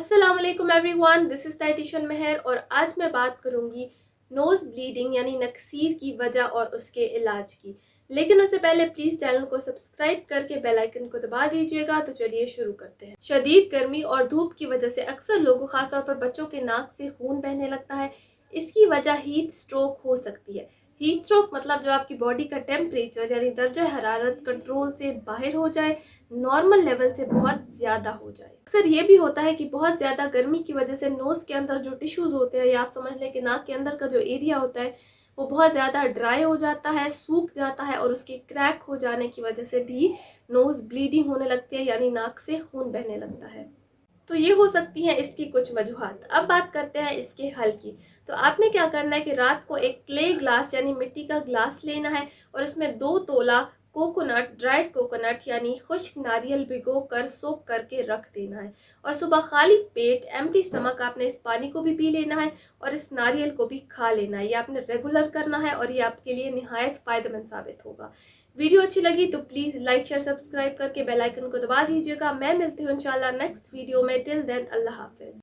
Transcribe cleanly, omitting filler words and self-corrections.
अस्सलाम वालेकुम everyone, this is dietitian मेहर और आज मैं बात करूंगी नोज़ ब्लीडिंग यानी नक्सीर की वजह और उसके इलाज की। लेकिन उससे पहले प्लीज़ चैनल को सब्सक्राइब करके बेल आइकन को दबा दीजिएगा। तो चलिए शुरू करते हैं। शदीद गर्मी और धूप की वजह से अक्सर लोगों, खासतौर पर बच्चों के नाक से खून बहने लगता है। इसकी वजह हीट स्ट्रोक हो सकती है। हीट स्ट्रोक मतलब जब आपकी बॉडी का टेम्परेचर यानी दर्जा हरारत कंट्रोल से बाहर हो जाए, नॉर्मल लेवल से बहुत ज़्यादा हो जाए। अक्सर ये भी होता है कि बहुत ज़्यादा गर्मी की वजह से नोज़ के अंदर जो टिश्यूज़ होते हैं, या आप समझ लें कि नाक के अंदर का जो एरिया होता है वो बहुत ज़्यादा ड्राई हो जाता है, सूख जाता है, और उसके क्रैक हो जाने की वजह से भी नोज़ ब्लीडिंग होने लगती है यानी नाक से खून बहने लगता है। तो ये हो सकती हैं इसकी कुछ वजूहात। अब बात करते हैं इसके हल की। तो आपने क्या करना है कि रात को एक क्ले ग्लास यानी मिट्टी का ग्लास लेना है और उसमें 2 तोला कोकोनट, ड्राइड कोकोनट यानी खुश्क नारियल भिगो कर सोख करके रख देना है। और सुबह खाली पेट एम्प्टी स्टमक आपने इस पानी को भी पी लेना है और इस नारियल को भी खा लेना है। ये आपने रेगुलर करना है और ये आपके लिए निहायत फ़ायदेमंद साबित होगा। वीडियो अच्छी लगी तो प्लीज़ लाइक शेयर सब्सक्राइब करके बेल आइकन को दबा दीजिएगा। मैं मिलती हूँ इंशाल्लाह नेक्स्ट वीडियो में। टिल देन अल्लाह हाफिज़।